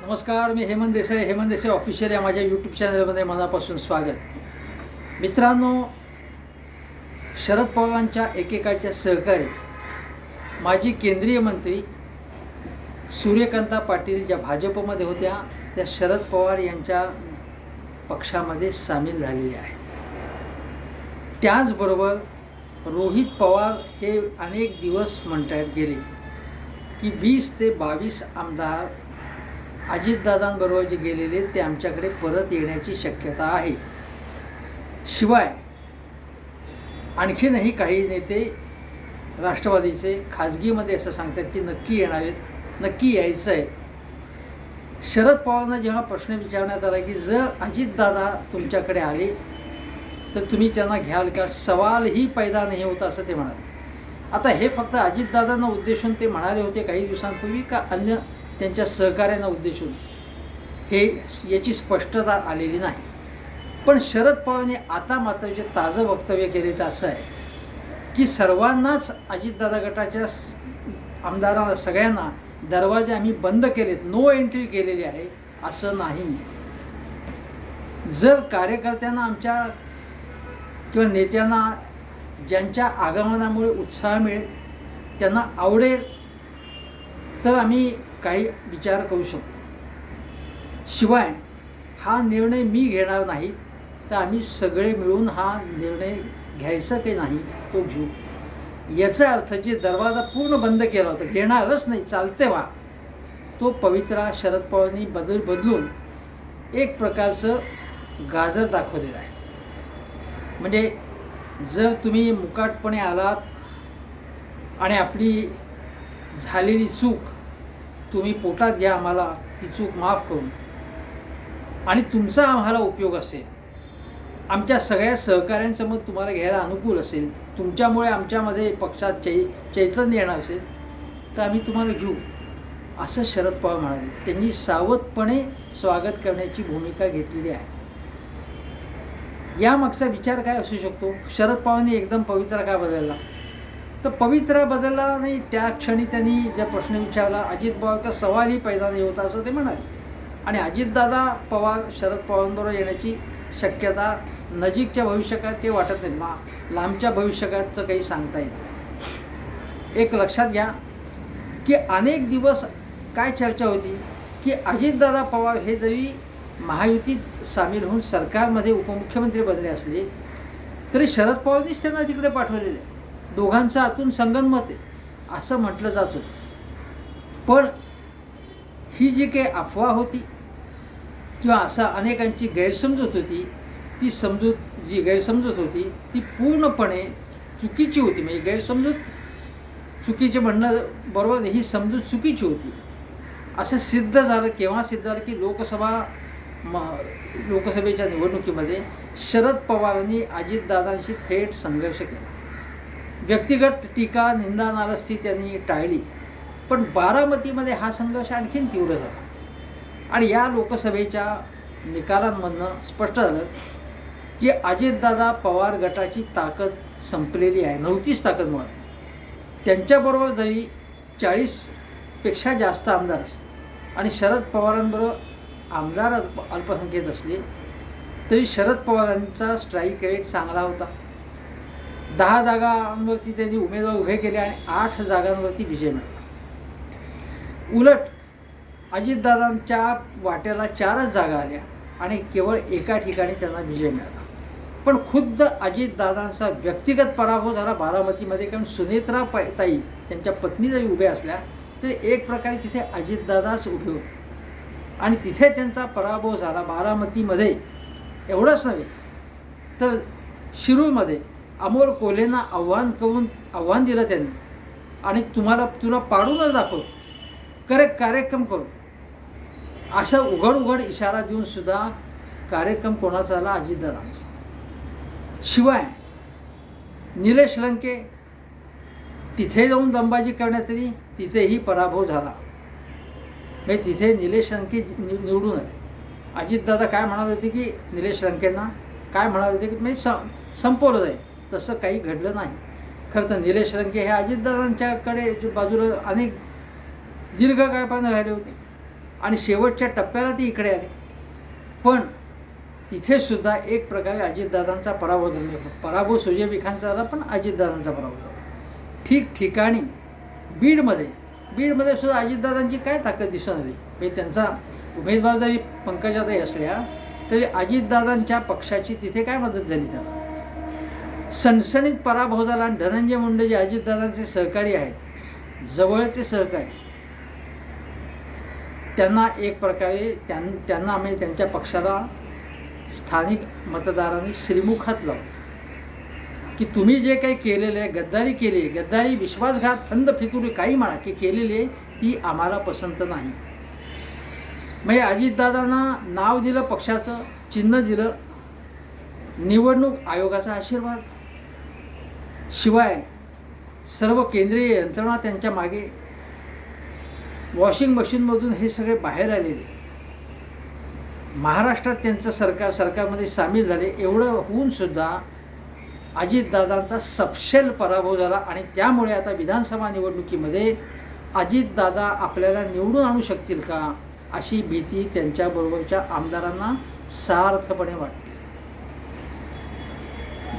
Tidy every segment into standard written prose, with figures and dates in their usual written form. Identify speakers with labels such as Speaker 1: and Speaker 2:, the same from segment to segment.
Speaker 1: नमस्कार, मी हेमंत देसाई ऑफिशियल या माझ्या यूट्यूब चॅनलमध्ये मनापासून स्वागत. मित्रांनो, शरद पवारांच्या एकेकाळच्या सहकारी माजी केंद्रीय मंत्री सूर्यकांता पाटील ज्या भाजपमध्ये होत्या त्या शरद पवार यांच्या पक्षामध्ये सामील झालेल्या आहेत. त्याचबरोबर रोहित पवार हे अनेक दिवस म्हणतात गेले की 20 ते 22 आमदार अजितदादांबरोबर जे गेलेले ते आमच्याकडे परत येण्याची शक्यता आहे. शिवाय आणखीनही काही नेते राष्ट्रवादीचे खाजगीमध्ये असं सांगतात की नक्की येणार आहेत, नक्की यायचं आहे. शरद पवारांना जेव्हा प्रश्न विचारण्यात आला की जर अजितदादा तुमच्याकडे आले तर तुम्ही त्यांना घ्याल का, सवालही पैदा नाही होता असं ते म्हणाले. आता हे फक्त अजितदादांना उद्देशून ते म्हणाले होते काही दिवसांपूर्वी का अन्य त्यांच्या सहकार्यांना उद्देशून, हे याची स्पष्टता आलेली नाही. पण शरद पवारांनी आता मात्र जे ताजं वक्तव्य केले तर असं आहे की सर्वांनाच अजितदादा गटाच्या आमदारांना सगळ्यांना दरवाजे आम्ही बंद केलेत, नो एंट्री केलेली आहे असं नाही. जर कार्यकर्त्यांना आमच्या किंवा नेत्यांना ज्यांच्या आगमनामुळे उत्साह मिळेल, त्यांना आवडेल तर आम्ही काही विचार करू शकतो. शिवाय हा निर्णय मी घेणार नाही तर आम्ही सगळे मिळून हा निर्णय घ्यायचा की नाही तो घेऊ. याचा अर्थ जे दरवाजा पूर्ण बंद केला होता, घेणारच नाही चालते व्हा, तो पवित्रा शरद पवारांनी बदलून एक प्रकारचं गाजर दाखवलेलं आहे. म्हणजे जर तुम्ही मुकाटपणे आलात आणि आपली झालेली चूक तुम्ही पोटात घ्या, आम्हाला ती चूक माफ करून, आणि तुमचा आम्हाला उपयोग असेल, आमच्या सगळ्या सहकाऱ्यांचं मत तुम्हाला घ्यायला अनुकूल असेल, तुमच्यामुळे आमच्यामध्ये पक्षात चैतन्य येणार असेल तर आम्ही तुम्हाला घेऊ असं शरद पवार म्हणाले. त्यांनी सावधपणे स्वागत करण्याची भूमिका घेतलेली आहे. यामागचा विचार काय असू शकतो? शरद पवारांनी एकदम पवित्रा का बदलला? तर पवित्रा बदलला नाही, त्या क्षणी त्यांनी ज्या प्रश्न विचारला अजित पवार का सवालही पैदा नाही होता असं ते म्हणाले. आणि अजितदादा पवार शरद पवारांबरोबर येण्याची शक्यता नजीकच्या भविष्यकाळात ते वाटत नाही, लांबच्या भविष्यकाळाचं काही सांगता येईल. एक लक्षात घ्या की अनेक दिवस काय चर्चा होती की अजितदादा पवार हे जरी महायुतीत सामील होऊन सरकारमध्ये उपमुख्यमंत्री बनले असले तरी शरद पवारांनीच त्यांना तिकडे पाठवलेले आहे. दोघांचं आतून संगनमत आहे असं म्हटलं जात होतं. पण ही जी काही अफवा होती किंवा असा अनेकांची गैरसमजूत होती, ती गैरसमजूत होती ती पूर्णपणे चुकीची होती. म्हणजे गैरसमजूत चुकीचे म्हणणं बरोबर नाही, ही समजूत चुकीची होती असं सिद्ध झालं. केव्हा सिद्ध झालं की लोकसभेच्या निवडणुकीमध्ये शरद पवारांनी अजितदादांशी थेट संघर्ष केला. व्यक्तिगत टीका निंदा नाराजगी त्यांनी टाळली, पण बारामतीमध्ये हा संघर्ष आणखीन तीव्र झाला. आणि या लोकसभेच्या निकालांमधनं स्पष्ट झालं की अजितदादा पवार गटाची ताकद संपलेली आहे, नव्हतीच ताकद म्हणून. त्यांच्याबरोबर जरी 40पेक्षा जास्त आमदार असले आणि शरद पवारांबरोबर आमदार अल्पसंख्येत असले तरी शरद पवारांचा स्ट्राईक रेट चांगला होता. 10 जागांवरती त्यांनी उमेदवार उभे केले आणि 8 जागांवरती विजय मिळाला. उलट अजितदादांच्या वाट्याला 4च जागा आल्या आणि केवळ एका ठिकाणी त्यांना विजय मिळाला. पण खुद्द अजितदादांचा व्यक्तिगत पराभव झाला बारामतीमध्ये, कारण सुनेत्रा ताई त्यांच्या पत्नी जरी उभ्या असल्या तरी एक प्रकारे तिथे अजितदादाच उभे होते आणि तिथे त्यांचा पराभव झाला बारामतीमध्ये. एवढंच नव्हे तर शिरूरमध्ये अमोल कोल्हेंना आव्हान दिलं त्यांनी आणि तुला पाडूनच दाखव, कार्यक्रम करू असा उघड इशारा देऊन सुद्धा कार्यक्रम कोणाचा आला? अजितदादांचा. शिवाय निलेश लंके तिथे जाऊन दंबाजी करण्यात आली, तिथेही पराभव झाला. म्हणजे तिथे निलेश लंके निवडून आले. अजितदादा काय म्हणाले होते की निलेश लंकेंना काय म्हणाले होते की म्हणजे संपवलं जाईल, तसं काही घडलं नाही. खरं तर निलेश लंके हे अजितदादांच्याकडे बाजूला अनेक दीर्घकाळपर्यंत राहिले होते आणि शेवटच्या टप्प्याला ती इकडे आली. पण तिथे सुद्धा एक प्रकारे अजितदादांचा पराभव झाला. पराभव सुजय विखेंचा झाला, पण अजितदादांचा पराभव झाला. ठिकठिकाणी बीडमध्ये सुद्धा अजितदादांची काय ताकद दिसून आली. म्हणजे त्यांचा उमेदवार जरी पंकजाताई असल्या तरी अजितदादांच्या पक्षाची तिथे काय मदत झाली त्यांना. सणसणीत पराभव झाला. आणि धनंजय मुंडे जे अजितदादांचे सहकारी आहेत, जवळचे सहकारी, त्यांना एक प्रकारे त्यांना म्हणजे त्यांच्या पक्षाला स्थानिक मतदारांनी श्रीमुखात लावलं की तुम्ही जे काही केलेलं आहे, गद्दारी केली आहे, गद्दारी, विश्वासघात, फंद फितुरी काही म्हणा की केलेली आहे, ती आम्हाला पसंत नाही. म्हणजे अजितदादांना नाव दिलं, पक्षाचं चिन्ह दिलं, निवडणूक आयोगाचा आशीर्वाद, शिवाय सर्व केंद्रीय यंत्रणा त्यांच्या मागे, वॉशिंग मशीनमधून हे सगळे बाहेर आलेले, महाराष्ट्रात त्यांचं सरकारमध्ये सामील झाले. एवढं होऊन सुद्धा अजितदादांचा सपशेल पराभव झाला. आणि त्यामुळे आता विधानसभा निवडणुकीमध्ये अजितदादा आपल्याला निवडून आणू शकतील का अशी भीती त्यांच्याबरोबरच्या आमदारांना सार्थपणे वाटते.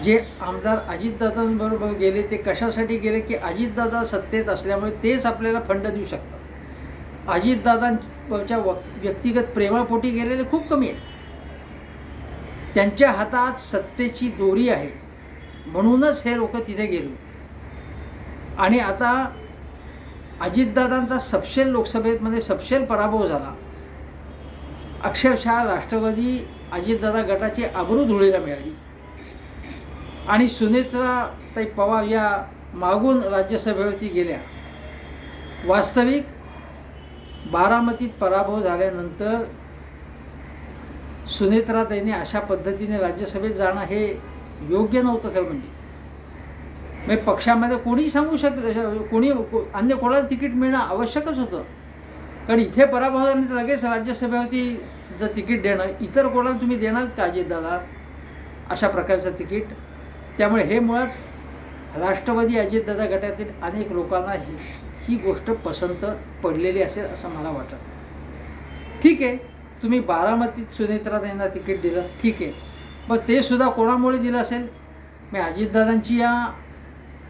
Speaker 1: जे आमदार अजितदादांबरोबर गेले ते कशासाठी गेले की अजितदादा सत्तेत असल्यामुळे तेच आपल्याला फंड देऊ शकतात. अजितदादांच्या व्यक्तिगत प्रेमापोटी गेलेले खूप कमी आहेत. त्यांच्या हातात सत्तेची दोरी आहे म्हणूनच हे लोक तिथे गेले. आणि आता अजितदादांचा सपशेल लोकसभेमध्ये सपशेल पराभव झाला. अक्षरशः राष्ट्रवादी अजितदादा गटाची आबरू धुळीला मिळाली. आणि सुनेत्राताई पवार या मागून राज्यसभेवरती गेल्या. वास्तविक बारामतीत पराभव झाल्यानंतर सुनेत्राताईंनी अशा पद्धतीने राज्यसभेत जाणं हे योग्य नव्हतं खरं म्हणजे पक्षामध्ये कोणीही सांगू कोणी अन्य कोणाला तिकीट मिळणं आवश्यकच होतं. कारण इथे पराभव झाल्यानंतर लगेच राज्यसभेवरती जर तिकीट देणं, इतर कोणाला तुम्ही देणारच का अजितदादा अशा प्रकारचं तिकीट. त्यामुळे हे मुळात राष्ट्रवादी अजितदादा गटातील अनेक लोकांना ही गोष्ट पसंत पडलेली असेल असं मला वाटतं. ठीक आहे, तुम्ही बारामतीत सुनेत्राताईंना तिकीट दिलं, ठीक आहे, मग ते सुद्धा कोणामुळे दिलं असेल. मी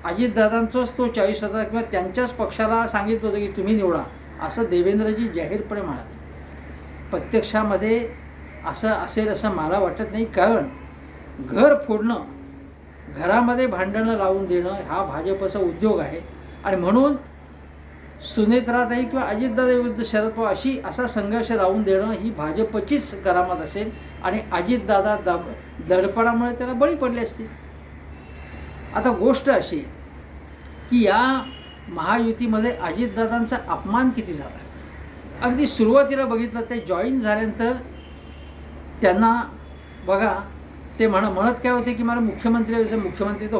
Speaker 1: अजितदादांचाच तो चॉईस होता किंवा त्यांच्याच पक्षाला सांगितलं होतं की तुम्ही निवडा असं देवेंद्रजी जाहीरपणे म्हणाले. प्रत्यक्षामध्ये असं असेल असं मला वाटत नाही. कारण घर फोडणं, घरामध्ये भांडणं लावून देणं हा भाजपचा उद्योग आहे. आणि म्हणून सुनेत्राताई किंवा अजितदादा विरुद्ध शरद पवार असा संघर्ष लावून देणं ही भाजपचीच करामत असेल. आणि अजितदादा दडपणामुळे त्याला बळी पडले असतील. आता गोष्ट अशी की या महायुतीमध्ये अजितदादांचा अपमान किती झाला. अगदी सुरुवातीला बघितलं ते जॉईन झाल्यानंतर त्यांना बघा ते म्हणत काय होते की मला मुख्यमंत्री तर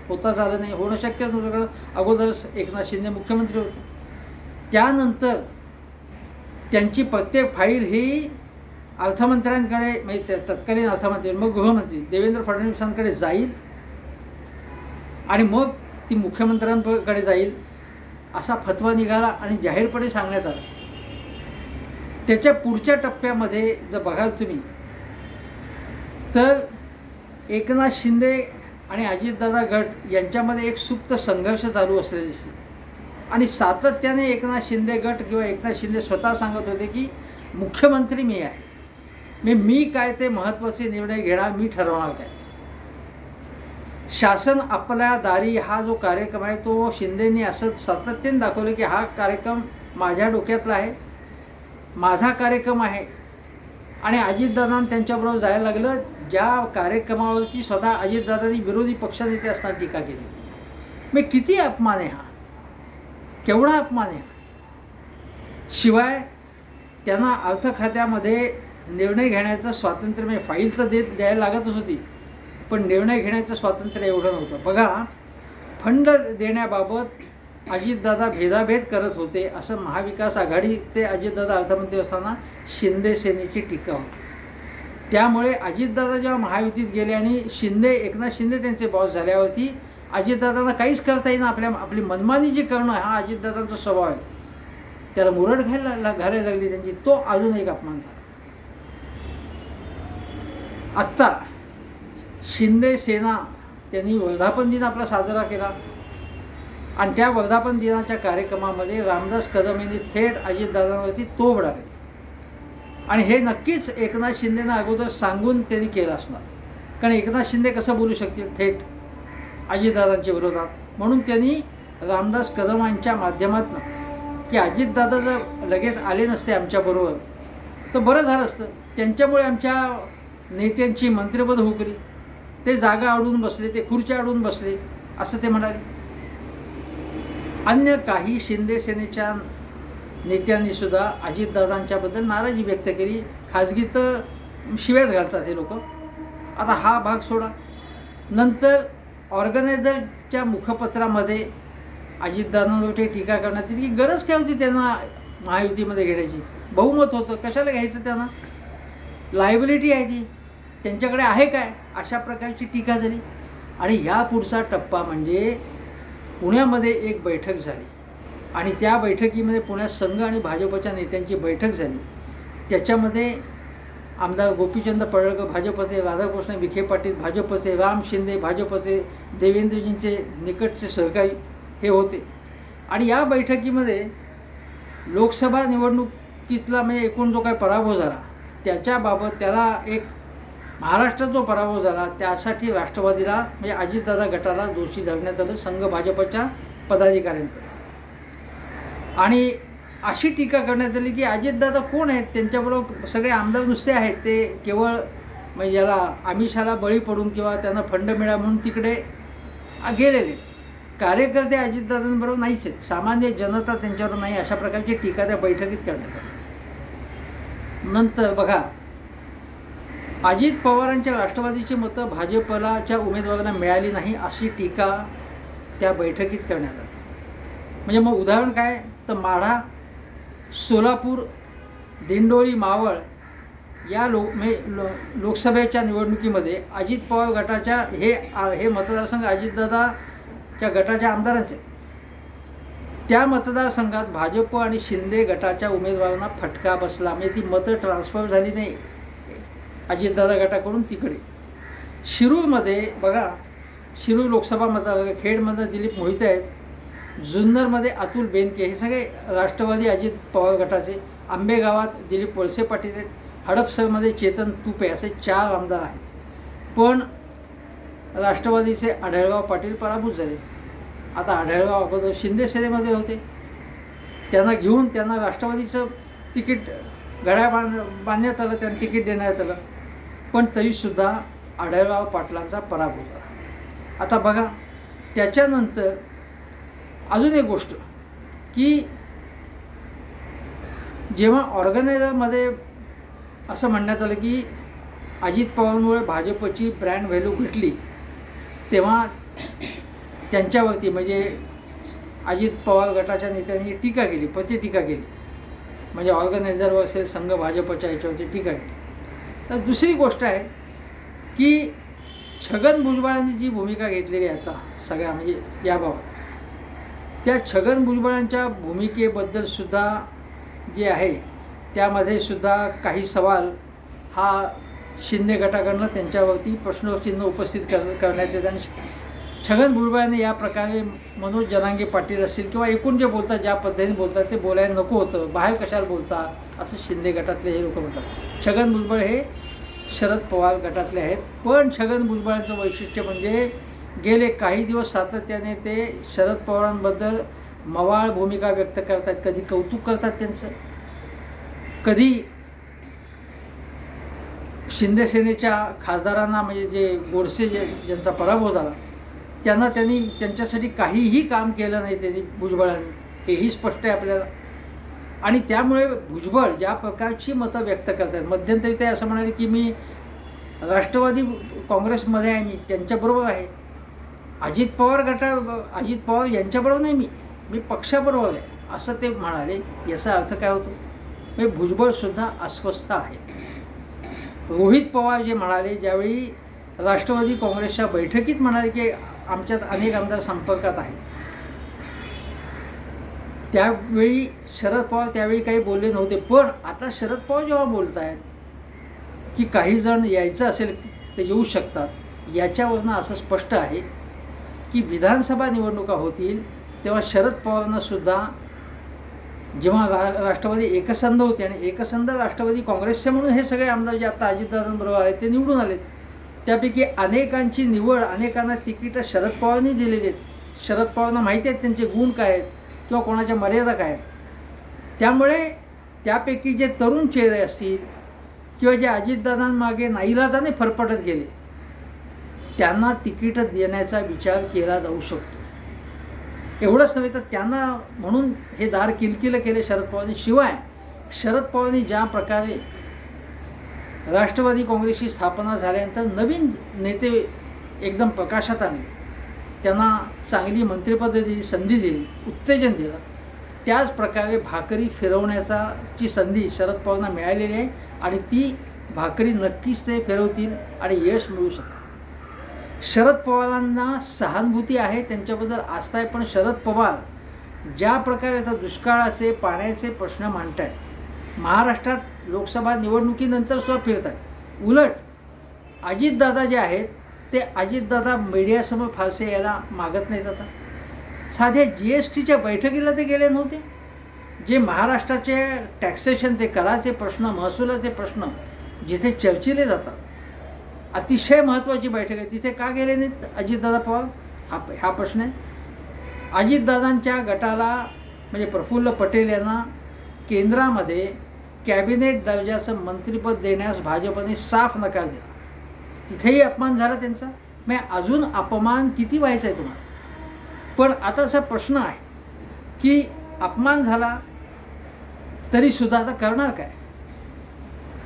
Speaker 1: होताच आलं नाही, होणं शक्य नव्हतं. अगोदरच एकनाथ शिंदे मुख्यमंत्री होते. त्यानंतर त्यांची प्रत्येक फाईल ही अर्थमंत्र्यांकडे म्हणजे तत्कालीन अर्थमंत्री मग गृहमंत्री देवेंद्र फडणवीसांकडे जाईल आणि मग ती मुख्यमंत्र्यांकडे जाईल असा फतवा निघाला आणि जाहीरपणे सांगण्यात आलं. त्याच्या पुढच्या टप्प्यामध्ये जर बघाल तुम्ही तर एकनाथ शिंदे आणि अजितदादा गट यांच्यामध्ये एक सुप्त संघर्ष चालू असलेले दिसते. आणि सातत्याने एकनाथ शिंदे गट किंवा एकनाथ शिंदे स्वतः सांगत होते की मुख्यमंत्री मी आहे, मी काय ते महत्त्वाचे निर्णय घेणार, मी ठरवणार काय. शासन आपल्या दारी हा जो कार्यक्रम आहे तो शिंदेंनी असं सातत्याने दाखवलं की हा कार्यक्रम माझ्या डोक्यातला आहे, माझा कार्यक्रम आहे. आणि अजितदादांना त्यांच्याबरोबर जायला लागलं ज्या कार्यक्रमावरती स्वतः अजितदादांनी विरोधी पक्षनेते असताना टीका केली. मी किती अपमान आहे हा, केवढा अपमान आहे. शिवाय त्यांना अर्थ खात्यामध्ये निर्णय घेण्याचं स्वातंत्र्य म्हणजे फाईल तर द्यायला लागतच होती, पण निर्णय घेण्याचं स्वातंत्र्य एवढं नव्हतं. बघा, फंड देण्याबाबत अजितदादा भेदाभेद करत होते असं महाविकास आघाडी ते अजितदादा अर्थमंत्री असताना शिंदे सेनेची टीका होती. त्यामुळे अजितदादा जेव्हा महायुतीत गेले आणि एकनाथ शिंदे त्यांचे बॉस झाल्यावरती अजितदादांना काहीच करता येईना, आपली मनमानी जी करणं हा अजितदादांचा स्वभाव आहे. त्याला मुरड घालायला लागली त्यांची, तो अजून एक अपमान झाला. आत्ता शिंदे सेना त्यांनी वर्धापन दिन आपला साजरा केला आणि त्या वर्धापन दिनाच्या कार्यक्रमामध्ये रामदास कदम यांनी थेट अजितदादांवरती तोफ डागली आणि हे नक्कीच एकनाथ शिंदेना अगोदर सांगून त्यांनी केलं असणार, कारण एकनाथ शिंदे कसं बोलू शकतील थेट अजितदादांच्या विरोधात. म्हणून त्यांनी रामदास कदम यांच्या माध्यमातून की अजितदादा जर लगेच आले नसते आमच्याबरोबर तर बरं झालं असतं, त्यांच्यामुळे आमच्या नेत्यांची मंत्रिपद हुकली, ते जागा अडून बसले, ते खुर्च्या अडून बसले असं ते म्हणाले. अन्य काही शिंदे सेनेच्या नेत्यांनी सुद्धा अजितदादांच्याबद्दल नाराजी व्यक्त केली. खाजगी तर शिव्याच घालतात हे लोक. आता हा भाग सोडा. नंतर ऑर्गनायझरच्या मुखपत्रामध्ये अजितदादांवरती टीका करण्यात आली की गरज काय होती त्यांना महायुतीमध्ये घेण्याची, बहुमत होतं, कशाला घ्यायचं त्यांना, लायबिलिटी आहे ती, त्यांच्याकडे आहे काय, अशा प्रकारची टीका झाली. आणि ह्या पुढचा टप्पा म्हणजे पुण्यामध्ये एक बैठक झाली आणि त्या बैठकीमध्ये पुण्यात संघ आणि भाजपच्या नेत्यांची बैठक झाली. त्याच्यामध्ये आमदार गोपीचंद पडळकर भाजपचे, राधाकृष्ण विखे पाटील भाजपचे, राम शिंदे भाजपचे, देवेंद्रजींचे निकटचे सहकारी हे होते. आणि या बैठकीमध्ये लोकसभा निवडणुकीतला म्हणजे एकूण जो काही पराभव झाला त्याच्याबाबत, त्याला एक महाराष्ट्रात जो पराभव झाला त्यासाठी राष्ट्रवादीला म्हणजे अजितदादा गटाला दोषी धरण्यात आलं संघ भाजपच्या पदाधिकाऱ्यांकडे. आणि अशी टीका करण्यात आली की अजितदादा कोण आहेत, त्यांच्याबरोबर सगळे आमदार नुसते आहेत, ते केवळ म्हणजे याला आमिषाला बळी पडून किंवा त्यांना फंड मिळा म्हणून तिकडे गेलेले, कार्यकर्ते अजितदादांबरोबर नाहीच आहेत, सामान्य जनता त्यांच्यावर नाही, अशा प्रकारची टीका त्या बैठकीत करण्यात आली. नंतर बघा, अजित पवारांच्या राष्ट्रवादीची मतं भाजपलाच्या उमेदवारांना मिळाली नाही अशी टीका त्या बैठकीत करण्यात आली. म्हणजे मग उदाहरण काय तर माढा, सोलापूर, दिंडोरी, मावळ या लोकसभेच्या निवडणुकीमध्ये अजित पवार गटाच्या हे मतदारसंघ अजितदादाच्या गटाच्या आमदारांचे, त्या मतदारसंघात भाजप आणि शिंदे गटाच्या उमेदवारांना फटका बसला. म्हणजे ती मतं ट्रान्सफर झाली नाही अजितदादा गटाकडून तिकडे. शिरूरमध्ये बघा, शिरूर लोकसभा मतदार, खेडमध्ये दिलीप मोहिते आहेत, जुन्नरमध्ये अतुल बेनके, हे सगळे राष्ट्रवादी अजित पवार गटाचे. आंबेगावात दिलीप वळसे पाटील आहेत, हडपसरमध्ये चेतन तुपे, असे 4 आमदार आहेत. पण राष्ट्रवादीचे आढळराव पाटील पराभूत झाले. आता आढळराव अगोदर शिंदे सेनेमध्ये होते, त्यांना घेऊन त्यांना राष्ट्रवादीचं तिकीट घड्याळ बांधण्यात आलं, त्यांना तिकीट देण्यात आलं, पण तरीसुद्धा आढळराव पाटलांचा पराभव झाला. आता बघा, त्याच्यानंतर अजून एक गोष्ट की जेव्हा ऑर्गनायझरमध्ये असं म्हणण्यात आलं की अजित पवारांमुळे भाजपची ब्रँड व्हॅल्यू घटली, तेव्हा त्यांच्यावरती म्हणजे अजित पवार गटाच्या नेत्यांनी टीका केली, प्रतिटीका केली, म्हणजे ऑर्गनायझरवर असेल, संघ भाजपच्या याच्यावरती टीका केली. तर दुसरी गोष्ट आहे की छगन भुजबळांनी जी भूमिका घेतलेली आहे आता सगळ्या म्हणजे याबाबत, त्या छगन भुजबळांच्या भूमिकेबद्दलसुद्धा जे आहे त्यामध्ये सुद्धा काही सवाल हा शिंदे गटाकडनं त्यांच्यावरती प्रश्नचिन्ह उपस्थित करण्यात येतं. आणि छगन भुजबळांनी या प्रकारे मनोज जरांगे पाटील असतील किंवा एकूण जे बोलतात, ज्या पद्धतीने बोलतात ते बोलायला नको होतं, बाहेर कशाला बोलता, असं शिंदे गटातले हे लोक म्हणतात. छगन भुजबळ हे शरद पवार गटातले आहेत, पण छगन भुजबळांचं वैशिष्ट्य म्हणजे गेले काही दिवस सातत्याने ते शरद पवारांबद्दल मवाळ भूमिका व्यक्त करतात, कधी कौतुक करतात त्यांचं, कधी शिंदे सेनेच्या खासदारांना म्हणजे जे गोडसे ज्यांचा पराभव झाला त्यांनी त्यांच्यासाठी काहीही काम केलं नाही त्यांनी भुजबळांनी, हेही स्पष्ट आहे आपल्याला. आणि त्यामुळे भुजबळ ज्या प्रकारची मतं व्यक्त करतात, मध्यंतरी ते असं म्हणाले की मी राष्ट्रवादी काँग्रेसमध्ये आहे, मी त्यांच्याबरोबर आहे, अजित पवार यांच्याबरोबर नाही, मी पक्षाबरोबर आहे असं ते म्हणाले. याचा अर्थ काय होतो, म्हणजे भुजबळसुद्धा अस्वस्थ आहे. रोहित पवार जे म्हणाले ज्यावेळी राष्ट्रवादी काँग्रेसच्या बैठकीत म्हणाले की आमच्यात अनेक आमदार संपर्कात आहेत, त्यावेळी शरद पवार त्यावेळी काही बोलले नव्हते, पण आता शरद पवार जेव्हा बोलत आहेत की काही जण यायचं असेल तर येऊ शकतात, याच्यावरनं असं स्पष्ट आहे की विधानसभा निवडणुका होतील तेव्हा शरद पवारांनासुद्धा जेव्हा राष्ट्रवादी एकसंध होते आणि एकसंध राष्ट्रवादी काँग्रेसचे म्हणून हे सगळे आमदार जे आता अजितदादांबरोबर आहेत ते निवडून आलेत, त्यापैकी अनेकांची निवड, अनेकांना तिकीटं शरद पवारांनी दिलेली आहेत. शरद पवारांना माहिती आहेत त्यांचे गुण काय आहेत किंवा कोणाच्या मर्यादा काय आहेत. त्यामुळे त्यापैकी जे तरुण चेहरे असतील किंवा जे अजितदादांमागे नाईलाजाने फरफटत गेले त्यांना तिकीटं देण्याचा विचार केला जाऊ शकतो. एवढंच नव्हे तर त्यांना म्हणून हे दार किलकिलं केले शरद पवारांनी. शिवाय शरद पवारांनी ज्या प्रकारे राष्ट्रवादी काँग्रेसची स्थापना झाल्यानंतर नवीन नेते एकदम प्रकाशात आणले, त्यांना चांगली मंत्रिपदं दिली, संधी दिली, उत्तेजन दिलं, त्याच प्रकारे भाकरी फिरवण्याची संधी शरद पवारांना मिळालेली आहे आणि ती भाकरी नक्कीच ते फिरवतील आणि यश मिळू शकतं. शरद पवारांना सहानुभूती आहे, त्यांच्याबद्दल आस्था आहे, पण शरद पवार ज्या प्रकारे आता दुष्काळाचे पाण्याचे प्रश्न मांडत आहेत, महाराष्ट्रात लोकसभा निवडणुकीनंतर सुद्धा फिरत आहेत. उलट अजितदादा जे आहेत ते अजितदादा मीडियासमोर फारसे यायला मागत नाहीत. आता साध्या GSTच्या बैठकीला ते गेले नव्हते. जे महाराष्ट्राचे टॅक्सेशनचे, कराचे प्रश्न, महसुलाचे प्रश्न जिथे चर्चिले जातात, अतिशय महत्त्वाची बैठक आहे, तिथे का गेले नाहीत अजितदादा पवार? हा प्रश्न आहे. अजितदादांच्या गटाला म्हणजे प्रफुल्ल पटेल यांना केंद्रामध्ये कॅबिनेट दर्जाचं मंत्रिपद देण्यास भाजपने साफ नकार दिला. तिथेही अपमान झाला त्यांचा. मग अजून अपमान किती व्हायचा आहे तुम्हाला? पण आता असा प्रश्न आहे की अपमान झाला तरीसुद्धा आता करणार काय?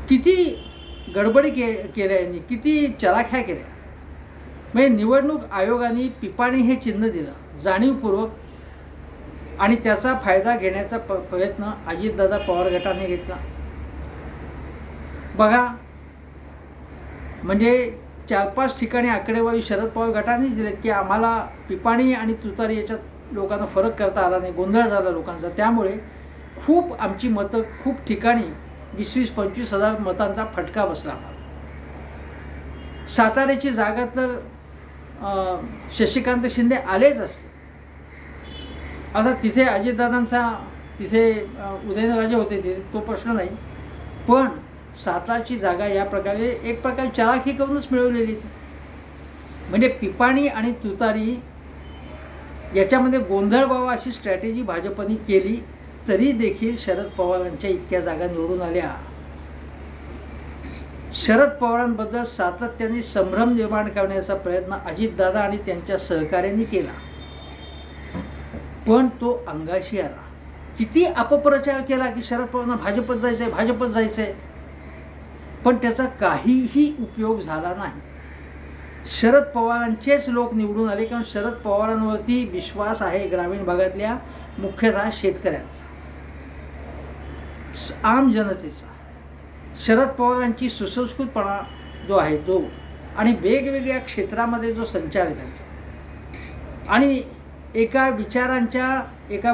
Speaker 1: किती गडबडी केल्या यांनी, किती चलाख्या केल्या. म्हणजे निवडणूक आयोगाने पिपाणी हे चिन्ह दिलं जाणीवपूर्वक आणि त्याचा फायदा घेण्याचा प्रयत्न अजितदादा पवार गटाने घेतला. बघा, म्हणजे 4-5 ठिकाणी आकडेवारी शरद पवार गटानेच दिलेत की आम्हाला पिपाणी आणि तुतारी याच्यात लोकांना फरक करता आला नाही, गोंधळ झाला लोकांचा, त्यामुळे खूप आमची मतं खूप ठिकाणी 20-25 हजार मतांचा फटका बसला. साताऱ्याची जागा तर शशिकांत शिंदे आलेच असते. आता तिथे अजितदादांचा तिथे उदयनराजे होते तिथे तो प्रश्न नाही, पण सातारची जागा या प्रकारे एक प्रकारे चलाखी करूनच मिळवलेली ती. म्हणजे पिपाणी आणि तुतारी याच्यामध्ये गोंधळ व्हावा अशी स्ट्रॅटेजी भाजपने केली, तरी देखील शरद पवारांच्या इतक्या जागा निवडून आल्या. शरद पवारांबद्दल सातत्याने संभ्रम निर्माण करण्याचा प्रयत्न अजितदादा आणि त्यांच्या सहकार्यांनी केला, पण तो अंगाशी आला. किती अपप्रचार केला की शरद पवारांना भाजपत जायचं आहे, भाजपत जायचं आहे, पण त्याचा काहीही उपयोग झाला नाही. शरद पवारांचेच लोक निवडून आले, कारण शरद पवारांवरती विश्वास आहे ग्रामीण भागातल्या मुख्यतः शेतकऱ्यांचा, आम जनतेचा. शरद पवारांची सुसंस्कृतपणा जो आहे तो आणि वेगवेगळ्या क्षेत्रामध्ये जो संचार आहे त्यांचा आणि एका विचारांच्या एका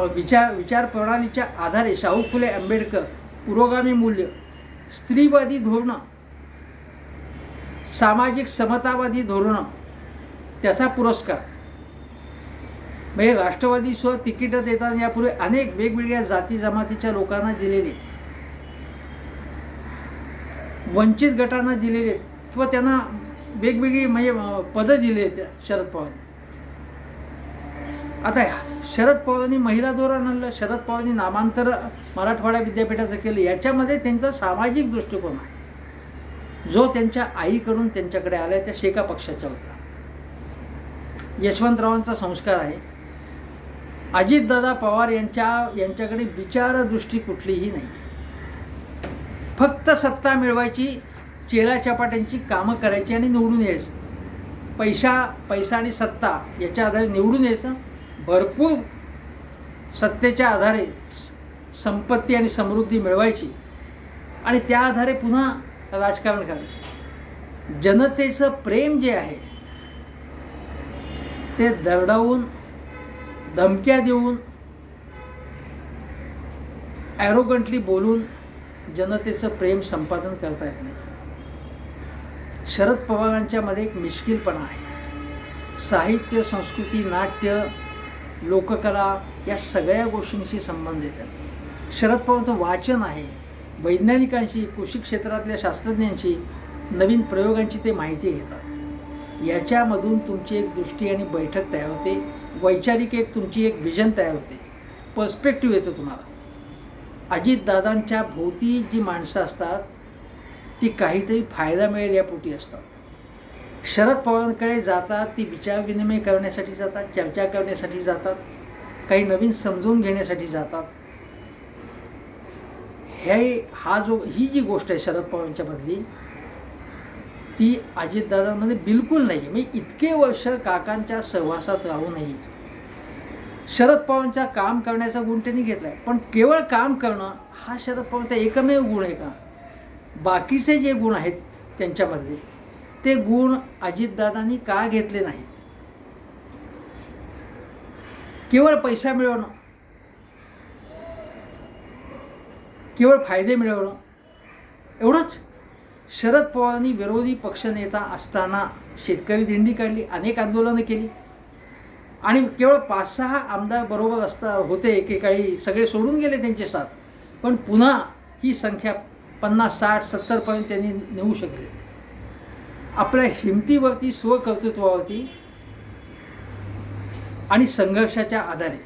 Speaker 1: विचार प्रणालीच्या आधारे शाहू फुले आंबेडकर पुरोगामी मूल्य, स्त्रीवादी धोरणं, सामाजिक समतावादी धोरणं, त्याचा पुरस्कार. म्हणजे राष्ट्रवादी सुद्धा तिकीटं देताना यापूर्वी अनेक वेगवेगळ्या जाती जमातीच्या लोकांना दिलेले, वंचित गटांना दिलेले किंवा त्यांना वेगवेगळी म्हणजे पदं दिली आहेत शरद पवारांनी. आता शरद पवारांनी महिला धोरण आणलं, शरद पवारांनी नामांतर मराठवाडा विद्यापीठाचं केलं. याच्यामध्ये त्यांचा सामाजिक दृष्टिकोन आहे जो त्यांच्या आईकडून त्यांच्याकडे आला आहे, त्या शेका पक्षाच्या होता. यशवंतरावांचा संस्कार आहे. अजितदादा पवार यांच्याकडे विचारदृष्टी कुठलीही नाही. फक्त सत्ता मिळवायची, चेलाचपाट्यांची कामं करायची आणि निवडून यायचं. पैसा आणि सत्ता याच्या आधारे निवडून यायचं. भरपूर सत्तेच्या आधारे संपत्ती आणि समृद्धी मिळवायची आणि त्या आधारे पुन्हा राजकारण करायचं. जनतेचं प्रेम जे आहे ते दरडावून, धमक्या देऊन ॲरोगंटली बोलून जनतेचं प्रेम संपादन करता येत नाही. शरद पवारांच्यामध्ये एक मिश्किलपणा आहे. साहित्य, संस्कृती, नाट्य, लोककला या सगळ्या गोष्टींशी संबंध येतात. शरद पवारांचं वाचन आहे. वैज्ञानिकांशी, कृषी क्षेत्रातल्या शास्त्रज्ञांशी, नवीन प्रयोगांची ते माहिती घेतात. याच्यामधून तुमची एक दृष्टी आणि बैठक तयार होते. वैचारिक तुमची एक विजन तयार होते. पर्स्पेक्टिव्ह येतं तुम्हाला. अजितदादांच्या भोवती जी माणसं असतात ती काहीतरी फायदा मिळेल या पोटी असतात. शरद पवारांकडे जातात ती विचारविनिमय करण्यासाठी जातात, चर्चा करण्यासाठी जातात, काही नवीन समजून घेण्यासाठी जातात. ही जी गोष्ट आहे शरद पवारांच्यामधली ती अजितदादांमध्ये बिलकुल नाही आहे. म्हणजे इतके वर्ष काकांच्या सहवासात राहूनही शरद पवारांचा काम करण्याचा गुण त्यांनी घेतला आहे. पण केवळ काम करणं हा शरद पवारांचा एकमेव गुण आहे का? बाकीचे जे गुण आहेत त्यांच्यामधले ते गुण अजितदादांनी का घेतले नाहीत? केवळ पैसा मिळवणं, केवळ फायदे मिळवणं एवढंच. शरद पवारांनी विरोधी पक्षनेता असताना शेतकरी दिंडी काढली, अनेक आंदोलनं केली आणि केवळ 5-6 आमदार बरोबर होते. एकेकाळी सगळे सोडून गेले त्यांचे साथ. पण पुन्हा ही संख्या 50, 60, 70पर्यंत त्यांनी नेऊ शकले. आपल्या हिमतीवरती, स्वकर्तृत्वावरती आणि संघर्षाच्या आधारे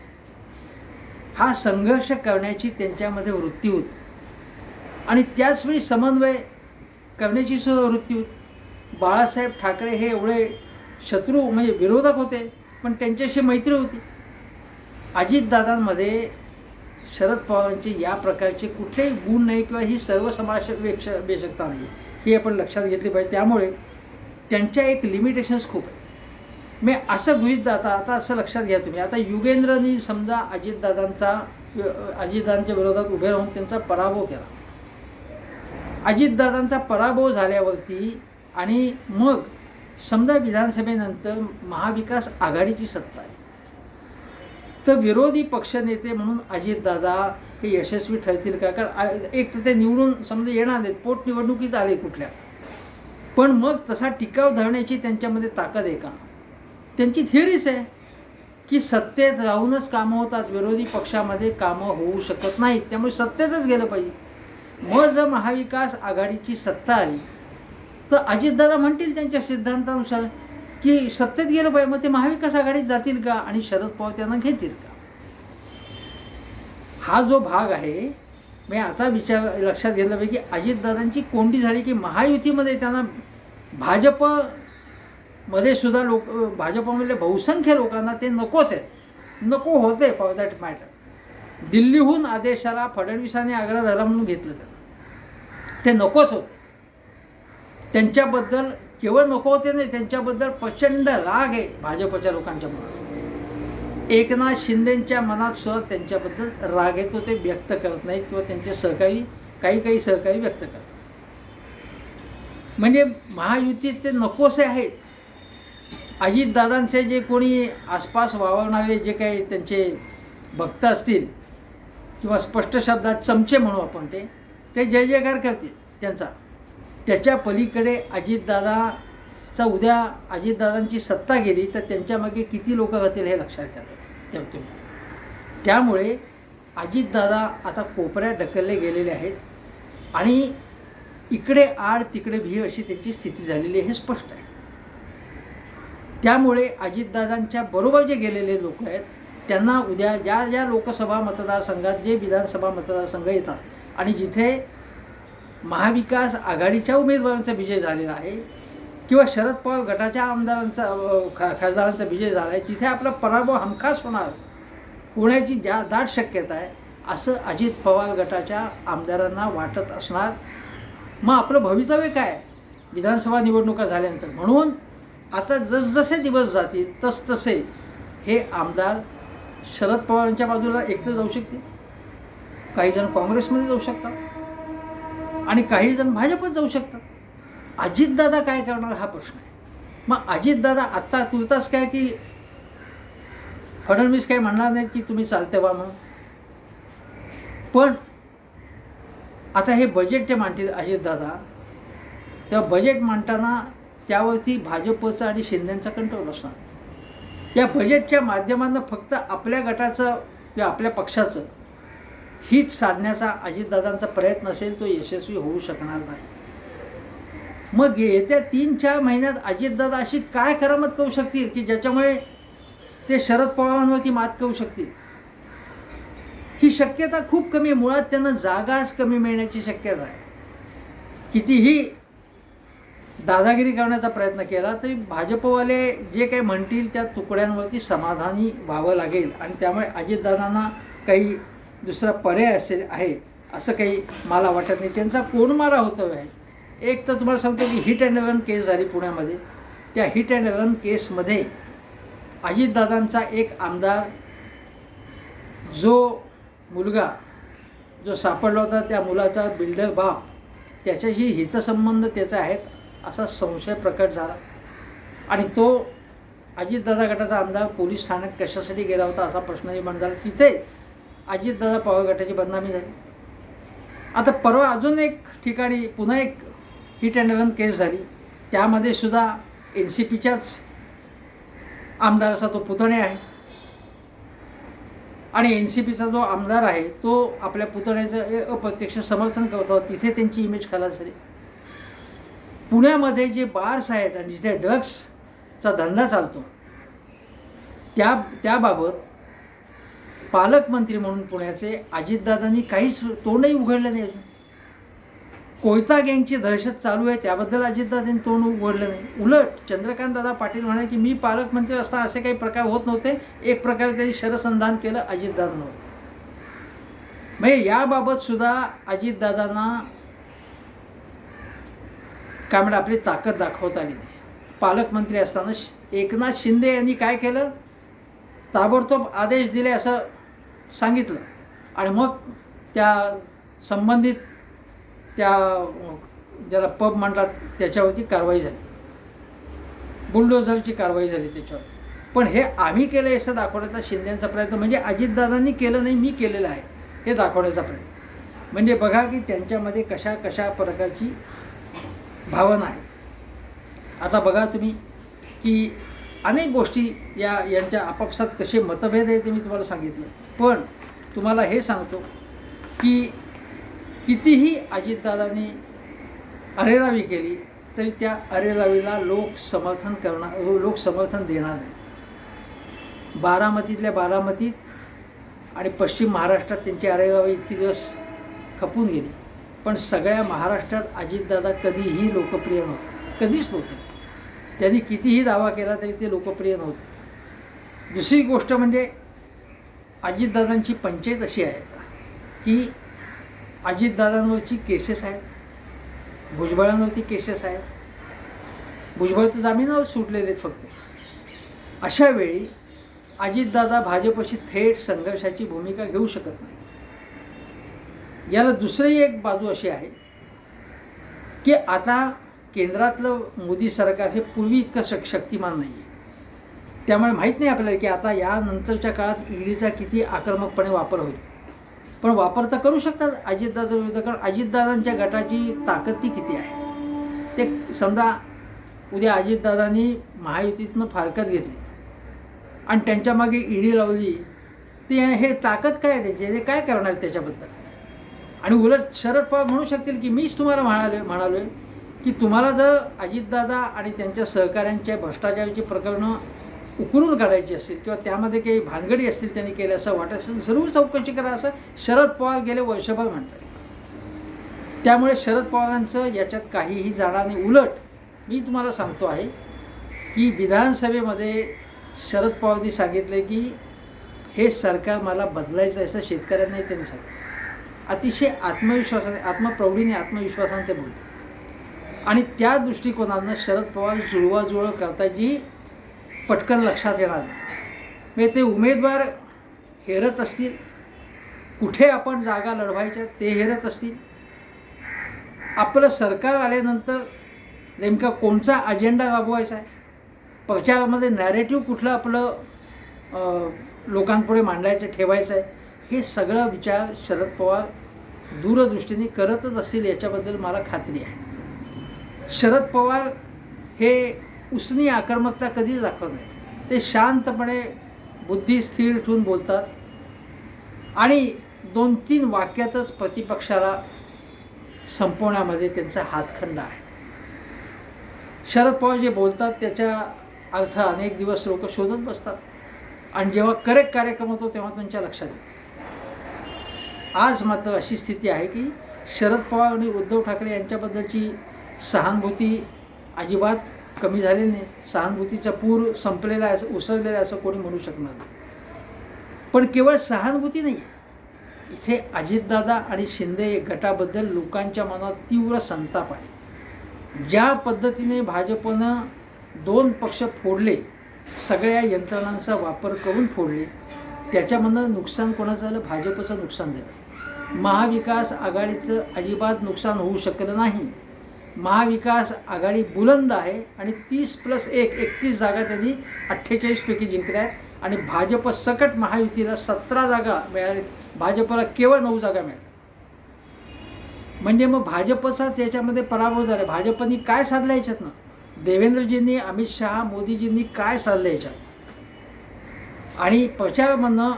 Speaker 1: हा संघर्ष करण्याची त्यांच्यामध्ये वृत्ती होती आणि त्याचवेळी समन्वय करण्याची सुद्धा वृत्ती होती. बाळासाहेब ठाकरे हे एवढे शत्रू म्हणजे विरोधक होते पण त्यांच्याशी मैत्री होती. अजितदादांमध्ये शरद पवारांचे या प्रकारचे कुठलेही गुण नाही किंवा ही सर्व समावेशकता नाही ही आपण लक्षात घेतली पाहिजे. त्यामुळे त्यांच्या एक लिमिटेशन्स खूप आहे. मी असं गृहीत जाता आता असं लक्षात घ्या तुम्ही. आता युगेंद्रनी समजा अजितदादांच्या विरोधात उभे राहून त्यांचा पराभव केला. अजितदादांचा पराभव झाल्यावरती आणि मग समजा विधानसभेनंतर महाविकास आघाडीची सत्ता आहे तर विरोधी पक्षनेते म्हणून अजितदादा हे यशस्वी ठरतील का? कारण एक तर ते निवडून समजा येणार नाहीत, पोटनिवडणुकीत आले कुठल्या, पण मग तसा टिकाव धरण्याची त्यांच्यामध्ये ताकद आहे का? त्यांची थिअरीच आहे की सत्तेत राहूनच कामं होतात, विरोधी पक्षामध्ये कामं होऊ शकत नाहीत, त्यामुळे सत्तेतच गेलं पाहिजे. मग जर महाविकास आघाडीची सत्ता आली तर अजितदादा म्हणतील त्यांच्या सिद्धांतानुसार की सत्तेत गेलं पाहिजे, मग ते महाविकास आघाडीत जातील का आणि शरद पवार त्यांना घेतील का? हा जो भाग आहे मी आता लक्षात घेतलं पाहिजे की अजितदादांची कोंडी झाली की महायुतीमध्ये त्यांना भाजपमध्ये सुद्धा भाजपमधल्या बहुसंख्य लोकांना ते नकोच आहेत, नको होते फॉर दॅट मॅटर. दिल्लीहून आदेशाला फडणवीसांनी आग्रह झाला म्हणून घेतलं त्यांना, ते नकोच होते. त्यांच्याबद्दल केवळ नको होते नाही, त्यांच्याबद्दल प्रचंड राग आहे भाजपच्या लोकांच्या मनात. एकनाथ शिंदेंच्या मनात सुद्धा त्यांच्याबद्दल राग आहे, तो ते व्यक्त करत नाहीत किंवा त्यांचे सहकारी काही सहकारी व्यक्त करतात. म्हणजे महायुतीत ते नकोसे आहेत. अजितदादांचे जे कोणी आसपास वावरणारे जे काही त्यांचे भक्त असतील किंवा स्पष्ट शब्दात चमचे म्हणू आपण, ते जय जयकार करतील त्यांचा. त्याच्या पलीकडे अजितदादाचा उद्या अजितदादांची सत्ता गेली तर त्यांच्यामागे किती लोक राहतील हे लक्षात घ्या तुम्ही. त्यामुळे अजितदादा आता कोपऱ्यात ढकलले गेलेले आहेत आणि इकडे आड तिकडे भी अशी त्यांची स्थिती झालेली आहे, हे स्पष्ट आहे. त्यामुळे अजितदादांच्या बरोबर जे गेलेले लोक आहेत त्यांना उद्या ज्या लोकसभा मतदारसंघात जे विधानसभा मतदारसंघ येतात आणि जिथे महाविकास आघाडीच्या उमेदवारांचा विजय झालेला आहे किंवा शरद पवार गटाच्या खासदारांचा विजय झाला आहे, तिथे आपला पराभव हमखास होण्याची दाट शक्यता आहे असं अजित पवार गटाच्या आमदारांना वाटत असणार. मग आपलं भवितव्य काय विधानसभा निवडणुका झाल्यानंतर? म्हणून आता जसजसे दिवस जातील तसतसे हे आमदार शरद पवारांच्या बाजूला एकतर जाऊ शकतील, काही जण काँग्रेसमध्ये जाऊ शकतात आणि काही जण भाजपत जाऊ शकतात. अजितदादा काय करणार हा प्रश्न आहे. मग अजितदादा आत्ता तुर्तास काय की फडणवीस काय म्हणणार नाहीत की तुम्ही चालते व्हा म्हणून, पण आता हे बजेट ते मांडतील अजितदादा, तेव्हा बजेट मांडताना त्यावरती भाजपचं आणि शिंदेंचा कंट्रोल असणार. या बजेटच्या माध्यमातून फक्त आपल्या गटाचं किंवा आपल्या पक्षाचं हित साधण्याचा अजितदादांचा प्रयत्न असेल, तो यशस्वी होऊ शकणार नाही. मग येत्या 3-4 महिन्यात अजितदादा अशी काय करामत करू शकतील की ज्याच्यामुळे ते शरद पवारांवरती मात करू शकतील? ही शक्यता खूप कमी आहे. मुळात त्यांना जागाच कमी मिळण्याची शक्यता आहे. कितीही दादागिरी करण्याचा प्रयत्न केला तरी भाजपवाले जे काही म्हणतील त्या तुकड्यांवरती समाधानी व्हावं लागेल आणि त्यामुळे अजितदादांना काही दुसरा पर्याय आहे असं काही मला वाटत नाही. त्यांचा कोणमारा होतो आहे. एक तर तुम्हाला सांगतो की हिट अँड रन केस झाली पुण्यामध्ये. त्या हिट अँड रन केसमध्ये अजितदादांचा एक आमदार, जो मुलगा जो सापडला होता, त्या मुलाचा बिल्डर बाप, त्याच्याशी हितसंबंध त्याचे आहेत असा संशय प्रकट झाला आणि तो अजितदादा गटाचा आमदार पोलीस ठाण्यात कशासाठी गेला होता असा प्रश्न निर्माण झाला. तिथे अजितदादा पवार गटाची बदनामी झाली. आता परवा अजून एक ठिकाणी पुन्हा एक हिट अँड रन केस झाली. त्यामध्ये सुद्धा NCPच्याच आमदाराचा तो पुतणे आहे आणि NCPचा जो आमदार आहे तो आपल्या पुतण्याचं अप्रत्यक्ष समर्थन करत होता. तिथे त्यांची इमेज खलास झाली. पुण्यामध्ये जे बार्स आहेत आणि जिथे ड्रग्सचा धंदा चालतो त्याबाबत पालकमंत्री म्हणून पुण्याचे अजितदादांनी काहीच तोंडही उघडलं नाही. अजून कोयता गँगची दहशत चालू आहे त्याबद्दल अजितदादांनी तोंड उघडलं नाही. उलट चंद्रकांत दादा पाटील म्हणाले की मी पालकमंत्री असताना असे काही प्रकार होत नव्हते. एक प्रकारे त्यांनी शरसंधान केलं अजितदादांवर. म्हणजे याबाबत सुद्धा अजितदादांना काय म्हणतात आपली ताकद दाखवता आली नाही. पालकमंत्री असताना एकनाथ शिंदे यांनी काय केलं, ताबडतोब आदेश दिले असं सांगितलं आणि मग त्या संबंधित त्या ज्याला पब म्हणतात त्याच्यावरती कारवाई झाली, बुलडोझरची कारवाई झाली त्याच्यावर. पण हे आम्ही केलं आहे असं दाखवण्याचा शिंदेचा प्रयत्न, म्हणजे अजितदादांनी केलं नाही मी केलेलं आहे हे दाखवण्याचा प्रयत्न. म्हणजे बघा की त्यांच्यामध्ये कशा कशा प्रकारची भावना आहे. आता बघा तुम्ही की अनेक गोष्टी यांच्या आपापसात कसे मतभेद आहे ते मी तुम्हाला सांगितलं. पण तुम्हाला हे सांगतो की कितीही अजितदादांनी अरेरावी केली तरी त्या अरेरावीला लोक समर्थन देणार नाही. बारामतीतल्या बारामतीत आणि पश्चिम महाराष्ट्रात त्यांची अरेरावी इतके दिवस खपून गेली, पण सगळ्या महाराष्ट्रात अजितदादा कधीही लोकप्रिय नव्हते, कधीच नव्हते. त्यांनी कितीही दावा केला तरी ते लोकप्रिय नव्हते. दुसरी गोष्ट म्हणजे अजितदादांची पंचायत अशी आहे की अजितदादांवरची केसेस आहेत, भुजबळांवरती केसेस आहेत. भुजबळ तर जामिनावर सुटलेले आहेत फक्त. अशा वेळी अजितदादा भाजपशी थेट संघर्षाची भूमिका घेऊ शकत नाही. याला दुसरी एक बाजू अशी आहे की आता केंद्रातलं मोदी सरकार हे पूर्वी इतकं शक्तिमान नाही आहे. त्यामुळे माहीत नाही आपल्याला की आता यानंतरच्या काळात ईडीचा किती आक्रमकपणे वापर होईल. पण वापर तर करू शकतात अजितदादा विरुद्ध, कारण अजितदादांच्या गटाची ताकद ती किती आहे ते समजा उद्या अजितदादांनी महायुतीतनं फारकत घेतली आणि त्यांच्या मागे ईडी लावली, ते हे ताकद काय त्याची, ते काय करणार त्याच्याबद्दल. आणि उलट शरद पवार म्हणू शकतील की मीच तुम्हाला म्हणालो आहे की तुम्हाला जर अजितदादा आणि त्यांच्या सहकाऱ्यांच्या भ्रष्टाचाराची प्रकरणं उकरून काढायची असतील किंवा त्यामध्ये काही भानगडी असतील त्यांनी केलं असं वाटत असेल जरूर चौकशी करा असं शरद पवार गेले वर्षभर म्हणतात. त्यामुळे शरद पवारांचं याच्यात काहीही जाणार नाही. उलट मी तुम्हाला सांगतो आहे की विधानसभेमध्ये शरद पवारांनी सांगितले की हे सरकार मला बदलायचं आहे असं शेतकऱ्यांनाही त्यांनी सांगितलं. अतिशय आत्मविश्वासाने, आत्मप्रौढीने, आत्मविश्वासाने ते बोलले. आणि त्या दृष्टिकोनातनं शरद पवार जुळवाजुळव करता जी पटकन लक्षात येणार नाही. म्हणजे ते उमेदवार हेरत असतील, कुठे आपण जागा लढवायच्या ते हेरत असतील, आपलं सरकार आल्यानंतर नेमका कोणचा अजेंडा राबवायचा आहे, प्रचारामध्ये नॅरेटिव्ह कुठलं आपलं लोकांपुढे मांडायचं ठेवायचं आहे, हे सगळं विचार शरद पवार दूरदृष्टीने करतच असतील याच्याबद्दल मला खात्री आहे. शरद पवार हे उसनी आक्रमकता कधीच दाखवत नाही. ते शांतपणे बुद्धी स्थिर ठेवून बोलतात आणि 2-3 वाक्यातच प्रतिपक्षाला संपवण्यामध्ये त्यांचा हातखंडा आहे. शरद पवार जे बोलतात त्याच्या अर्थ अनेक दिवस लोक शोधत बसतात आणि जेव्हा करेक्ट कार्यक्रम होतो तेव्हा त्यांच्या लक्षात येतो. आज मात्र अशी स्थिती आहे की शरद पवार आणि उद्धव ठाकरे यांच्याबद्दलची सहानुभूती अजिबात कमी झाली नाही. सहानुभूतीचा पूर संपलेला आहे, उसळलेला आहे असं कोणी म्हणू शकणार नाही. पण केवळ सहानुभूती नाही, इथे अजितदादा आणि शिंदे गटाबद्दल लोकांच्या मनात तीव्र संताप आहे. ज्या पद्धतीने भाजपनं 2 पक्ष फोडले, सगळ्या यंत्रणांचा वापर करून फोडले, त्याच्यामधनं नुकसान कोणाचं झालं? भाजपचं नुकसान झालं. महाविकास आघाडीचं अजिबात नुकसान होऊ शकलं नाही. महाविकास आघाडी बुलंद आहे आणि 30+1 31 जागा त्यांनी 48 पैकी जिंकल्या आहेत आणि भाजप सकट महायुतीला 17 जागा मिळाल्या. भाजपला केवळ 9 जागा मिळाल्या. म्हणजे मग भाजपचाच याच्यामध्ये पराभव झाला. भाजपनी काय साधलं याच्यातनं? देवेंद्रजींनी, अमित शहा, मोदीजींनी काय साधलं याच्यात? आणि प्रचारामधनं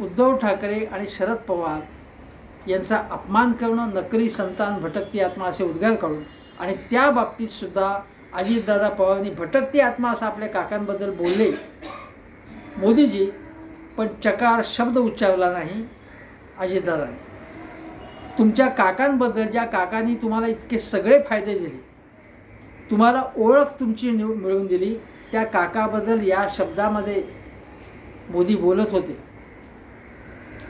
Speaker 1: उद्धव ठाकरे आणि शरद पवार यांचा अपमान करणं, नकली संतान, भटकती आत्मा असे उद्गार काढून, आणि त्या बाबतीत सुद्धा अजितदादा पवारांनी भटकती आत्मा असं आपल्या काकांबद्दल बोलले मोदीजी, पण चकार शब्द उच्चारला नाही अजितदादांनी. तुमच्या काकांबद्दल, ज्या काकांनी तुम्हाला इतके सगळे फायदे दिले, तुम्हाला ओळख तुमची मिळवून दिली, त्या काकाबद्दल या शब्दामध्ये मोदी बोलत होते.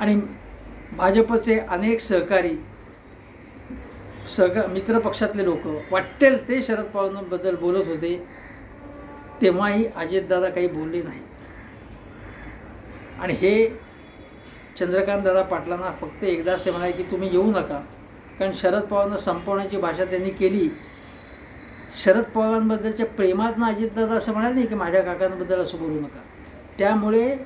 Speaker 1: आणि भाजपचे अनेक सहकारी मित्रपक्षातले लोक वाटेल ते शरद पवारांबद्दल बोलत होते, तेव्हाही अजितदादा काही बोलले नाहीत. आणि हे चंद्रकांतदादा पाटलांना फक्त एकदाच ते म्हणाले की तुम्ही येऊ नका, कारण शरद पवारांना संपवण्याची भाषा त्यांनी केली. शरद पवारांबद्दलच्या प्रेमातनं अजितदादा असं म्हणाले नाही की माझ्या काकांबद्दल असं बोलू नका. त्यामुळे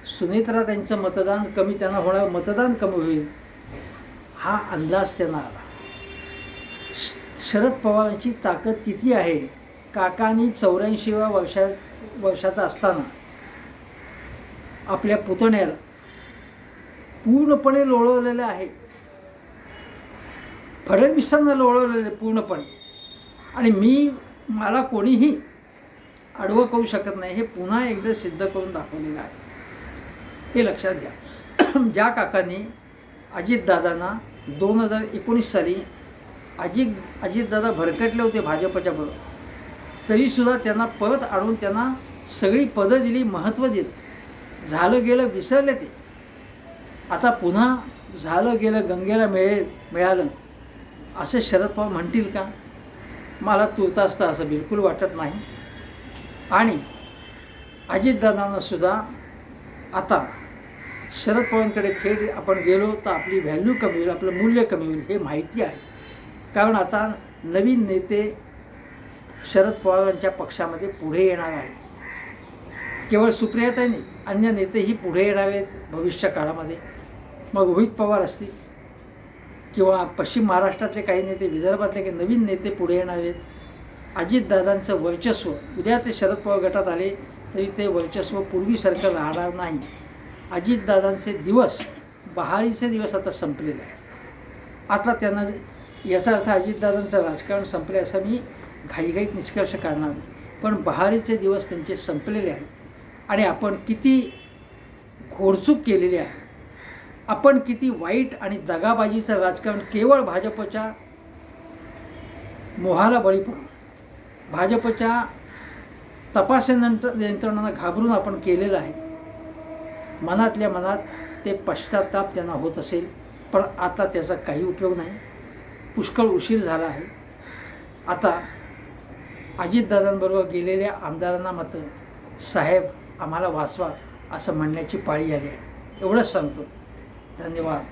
Speaker 1: सुनेत्रा त्यांचं मतदान कमी, त्यांना होणार मतदान कमी होईल हा अंदाज त्यांना आला. शरद पवारांची ताकद किती आहे? काकांनी 84व्या वर्षाचा असताना आपल्या पुतण्याला पूर्णपणे लोळवलेलं आहे. फडणवीसांना लोळवलेलं पूर्णपणे, आणि मला कोणीही आडवं करू शकत नाही हे पुन्हा एकदा सिद्ध करून दाखवलेलं आहे. हे लक्षात घ्या. ज्या काकांनी अजितदादांना 2019 साली अजितदादा भरकटले होते भाजपच्या बरोबर, तरीसुद्धा त्यांना परत आणून त्यांना सगळी पदं दिली, महत्त्व दिलं. झालं गेलं विसरले ते. आता पुन्हा झालं गेलं गंगेला मिळालं असं शरद पवार म्हणतील का? मला तुर्तास्त असं बिलकुल वाटत नाही. आणि अजितदादांना सुद्धा आता शरद पवारांकडे थेट आपण गेलो तर आपली व्हॅल्यू कमी होईल, आपलं मूल्य कमी होईल हे माहिती आहे. कारण आता नवीन नेते शरद पवारांच्या पक्षामध्ये पुढे येणार आहे. केवळ सुप्रियाताई नाही, अन्य नेतेही पुढे येणार आहेत भविष्य काळामध्ये. मग रोहित पवार असतील किंवा पश्चिम महाराष्ट्रातले काही नेते, विदर्भातले काही नवीन नेते पुढे येणार आहेत. अजितदादांचं वर्चस्व, उद्या ते शरद पवार गटात आले तरी ते वर्चस्व पूर्वीसारखं राहणार नाही. अजितदादांचे दिवस, बहारीचे दिवस आता संपलेले आहेत. आता त्यांना याचा अर्थ अजितदादांचं राजकारण संपले असं मी घाईघाईत निष्कर्ष काढणार नाही, पण बहारीचे दिवस त्यांचे संपलेले आहेत. आणि आपण किती घोडचूक केलेली आहे, आपण किती वाईट आणि दगाबाजीचं राजकारण केवळ भाजपच्या मोहाला बळी पडून, भाजपच्या तपास यंत्रणांना घाबरून आपण केलेलं आहे. मनातल्या मनात ते पश्चाताप त्यांना होत असेल, पण आता त्याचा काही उपयोग नाही. पुष्कळ उशीर झाला आहे. आता अजितदादांबरोबर गेलेल्या आमदारांना मात्र साहेब आम्हाला वाचवा असं म्हणण्याची पाळी आली आहे. एवढंच सांगतो. धन्यवाद.